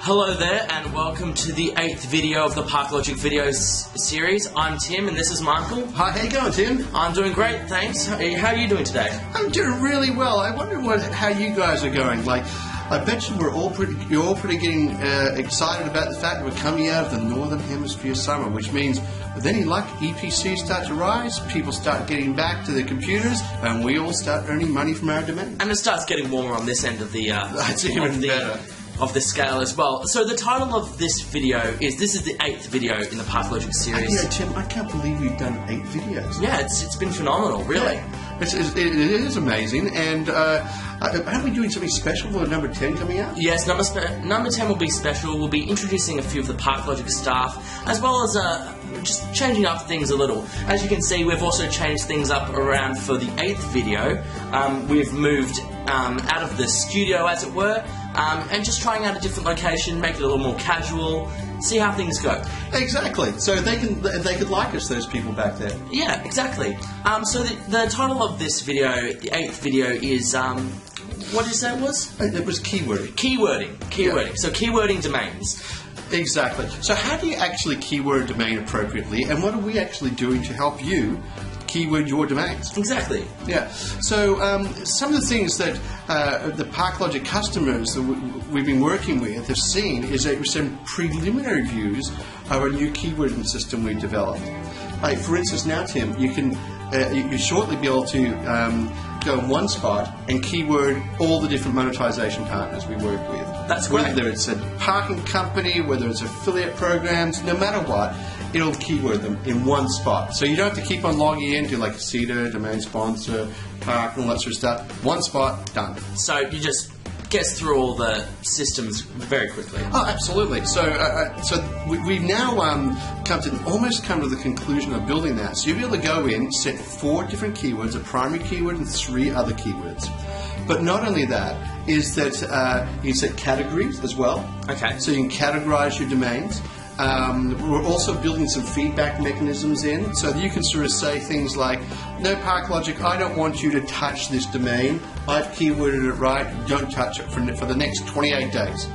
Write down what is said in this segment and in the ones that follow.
Hello there and welcome to the 8th video of the ParkLogic videos series. I'm Tim and this is Michael. Hi, how you going, Tim? I'm doing great, thanks. How are you doing today? I'm doing really well. I wonder how you guys are going. Like, I bet you you're all pretty getting excited about the fact that we're coming out of the Northern Hemisphere summer, which means with any luck, EPCs start to rise, people start getting back to their computers, and we all start earning money from our domain. And it starts getting warmer on this end of the That's even better. Of the scale as well. So the title of this video is, this is the 8th video in the ParkLogic series. Yeah, Tim, I can't believe we've done 8 videos. Yeah, it's been phenomenal, really. Yeah. It is amazing, and aren't we doing something special for number 10 coming out? Yes, number 10 will be special. We'll be introducing a few of the ParkLogic staff, as well as just changing up things a little. As you can see, we've also changed things up around for the 8th video. We've moved out of the studio, as it were, and just trying out a different location, make it a little more casual, see how things go. Exactly. So they could like us, those people back there. Yeah, exactly. So the title of this video, the 8th video, is what did you say it was? It was keywording. Keywording. Yeah. So keywording domains. Exactly. So how do you actually keyword a domain appropriately, and what are we actually doing to help you keyword your domains? Exactly. Yeah. So some of the things that the ParkLogic customers that we've been working with have seen is that some preliminary views of a new keywording system we've developed. Like, for instance, now, Tim, you can you shortly be able to go in one spot and keyword all the different monetization partners we work with. That's great. Whether it's a parking company, whether it's affiliate programs, no matter what, it'll keyword them in one spot. So you don't have to keep on logging into like Cedar, domain sponsor, Park, and all that sort of stuff. One spot, done. So you just gets through all the systems very quickly. Oh, absolutely. So we've now come to the conclusion of building that. So you'll be able to go in, set 4 different keywords, a primary keyword and 3 other keywords. But not only that, is that you can set categories as well. Okay. So you can categorize your domains. We're also building some feedback mechanisms in, so that you can sort of say things like, no, ParkLogic, I don't want you to touch this domain. I've keyworded it right. Don't touch it for the next 28 days.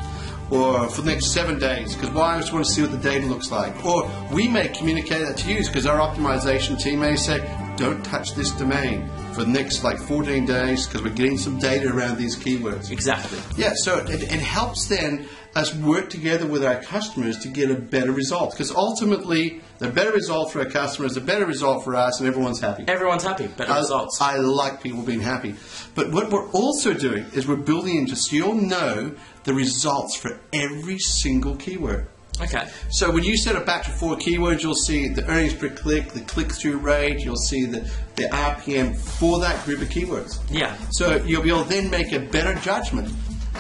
Or for the next 7 days, because I just want to see what the data looks like. Or we may communicate that to you, because our optimization team may say, don't touch this domain for the next 14 days, because we're getting some data around these keywords. Exactly. Yeah, so it helps then us work together with our customers to get a better result, because ultimately the better result for our customers, the better result for us, and everyone's happy. Everyone's happy. Better results. I like people being happy. But what we're also doing is we're building into, so you'll know the results for every single keyword. Okay. So when you set a batch of 4 keywords, you'll see the earnings per click, the click-through rate, you'll see the RPM for that group of keywords. Yeah. So you'll be able to then make a better judgment.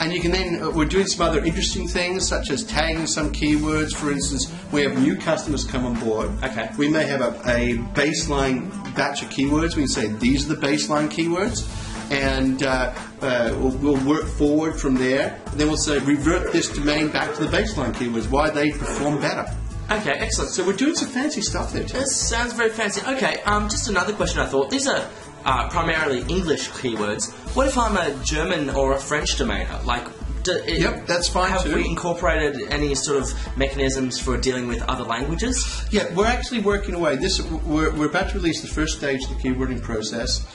And you can then, we're doing some other interesting things, such as tagging some keywords. For instance, we have new customers come on board. Okay. We may have a baseline batch of keywords. We can say, these are the baseline keywords. And we'll work forward from there. And then we'll say, revert this domain back to the baseline keywords, why they perform better. Okay, excellent. So we're doing some fancy stuff there, Tim. This sounds very fancy. Okay, just another question I thought. These are primarily English keywords. What if I'm a German or a French domainer? Yep, that's fine have too. Have we incorporated any sort of mechanisms for dealing with other languages? Yeah, we're actually working away. We're about to release the first stage of the keywording process,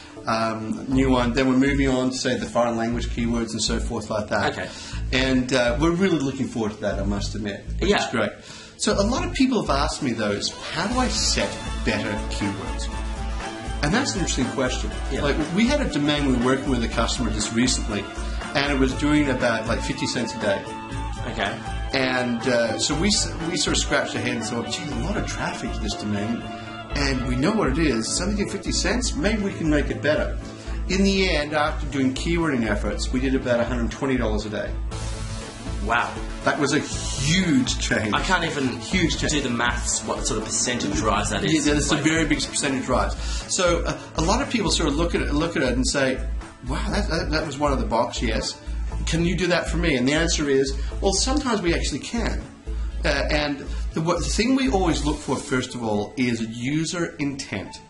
new one. Then we're moving on to, say, the foreign language keywords and so forth like that. Okay. And we're really looking forward to that, I must admit, which is great. So a lot of people have asked me, though, is how do I set better keywords? And that's an interesting question. Yeah. Like, we had a domain we were working with a customer just recently, and it was doing about 50 cents a day. Okay. And so we sort of scratched our head and thought, gee, a lot of traffic to this domain, and we know what it is, something at 50 cents, maybe we can make it better. In the end, after doing keywording efforts, we did about $120 a day. Wow. That was a huge change. I can't even do the maths, what sort of percentage rise that is. Yeah, that's a very big percentage rise. So a lot of people sort of look at it and say, wow, that was one of the box, yes. Can you do that for me? And the answer is, well, sometimes we actually can. And the thing we always look for, first of all, is user intent.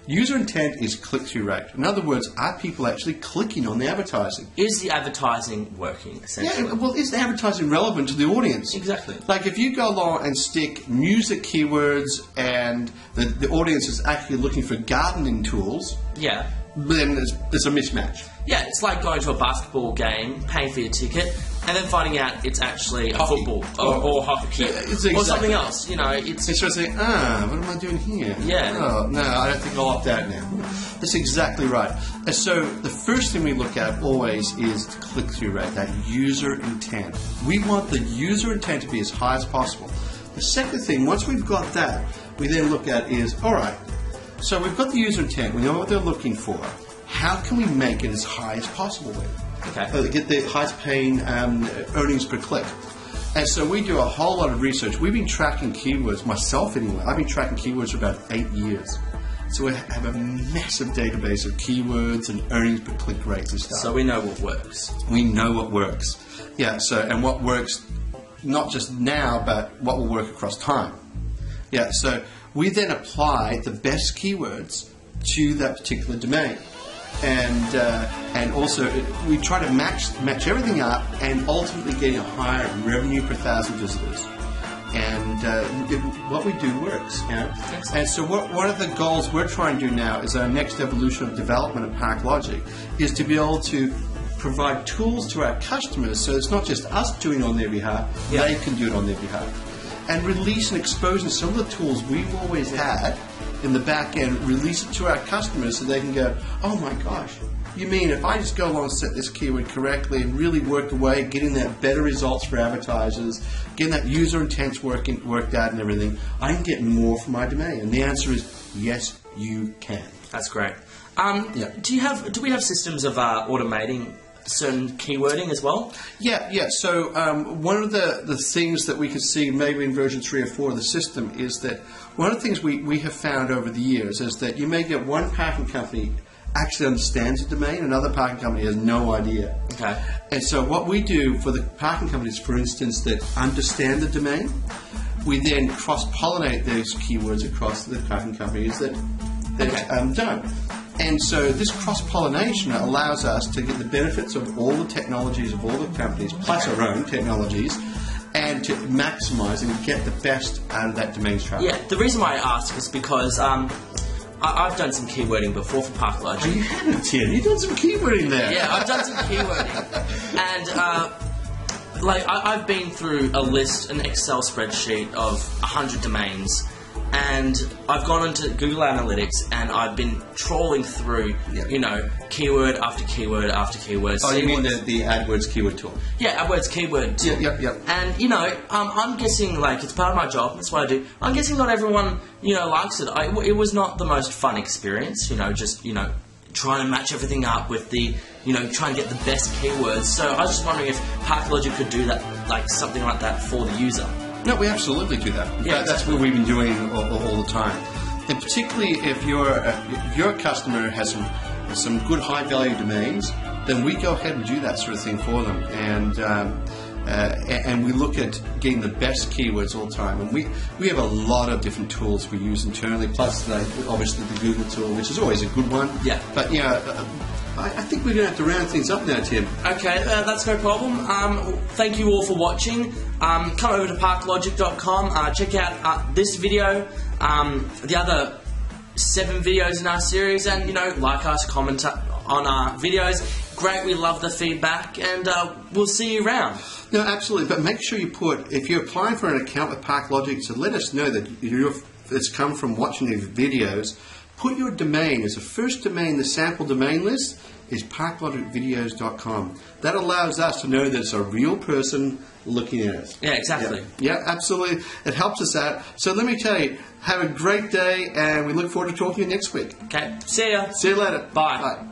User intent is click-through rate. In other words, are people actually clicking on the advertising? Is the advertising working, essentially? Yeah, well, is the advertising relevant to the audience? Exactly. Like if you go along and stick music keywords and the audience is actually looking for gardening tools, Yeah. then there's a mismatch. Yeah, it's like going to a basketball game, paying for your ticket, and then finding out it's actually a football or hockey kit or something else. You know, it's sort of saying, what am I doing here? Yeah. Oh, no, I don't think I'll opt out now. That's exactly right. And so the first thing we look at always is click-through rate, that user intent. We want the user intent to be as high as possible. The second thing, once we've got that, we then look at is, all right, so we've got the user intent, we know what they're looking for. How can we make it as high as possible then? okay. Get the highest paying earnings per click. And so we do a whole lot of research. We've been tracking keywords, myself anyway. I've been tracking keywords for about 8 years. So we have a massive database of keywords and earnings per click rates and stuff. So we know what works. We know what works. Yeah, so, and what works not just now, but what will work across time. Yeah, so we then apply the best keywords to that particular domain. And also we try to match everything up and ultimately getting a higher revenue per thousand visitors. And what we do works. You know? And so one of the goals we're trying to do now is our next evolution of development of ParkLogic is to be able to provide tools to our customers so it's not just us doing it on their behalf, they can do it on their behalf. And release and exposing some of the tools we've always had in the back end, release it to our customers so they can go, oh my gosh, you mean if I just go along and set this keyword correctly and really work away, getting that better results for advertisers, getting that user intent worked out and everything, I can get more from my domain? And the answer is yes, you can. That's great. Do we have systems of automating certain keywording as well? Yeah. So one of the things that we could see maybe in version 3 or 4 of the system is that one of the things we have found over the years is that you may get one parking company actually understands the domain, another parking company has no idea. Okay. And so what we do for the parking companies, for instance, that understand the domain, we then cross-pollinate those keywords across the parking companies that don't. And so this cross-pollination allows us to get the benefits of all the technologies of all the companies, plus our own technologies, and to maximize and get the best out of that domain's traffic. Yeah, the reason why I ask is because I've done some keywording before for ParkLogic. Oh, you haven't, Tim? You've done some keywording there. Yeah, I've done some keywording. And I've been through an Excel spreadsheet of 100 domains. And I've gone into Google Analytics and I've been trawling through, keyword after keyword after keyword. Oh, you mean the AdWords keyword tool? Yeah, AdWords keyword tool. Yep. And, I'm guessing, it's part of my job, that's what I do. I'm guessing not everyone, likes it. It was not the most fun experience, trying to match everything up with the, trying to get the best keywords. So I was just wondering if ParkLogic could do that, something like that for the user. No, we absolutely do that. Yeah, that's what we've been doing all the time. And particularly if your customer has some good high value domains, then we go ahead and do that sort of thing for them. And we look at getting the best keywords all the time. And we have a lot of different tools we use internally, plus obviously the Google tool, which is always a good one. Yeah. But I think we're going to have to round things up now, Tim. Okay, that's no problem. Thank you all for watching. Come over to ParkLogic.com. Check out this video, the other 7 videos in our series, and like us, comment on our videos. Great, we love the feedback, and we'll see you around. No, absolutely. But make sure if you're applying for an account with ParkLogic, so let us know that it's come from watching these videos. Put your domain as the first domain, the sample domain list is ParkLogicVideos.com. That allows us to know that it's a real person looking at it. Yeah, exactly. Yeah, absolutely. It helps us out. So let me tell you, have a great day, and we look forward to talking to you next week. Okay, see ya. See you later. Bye. Bye.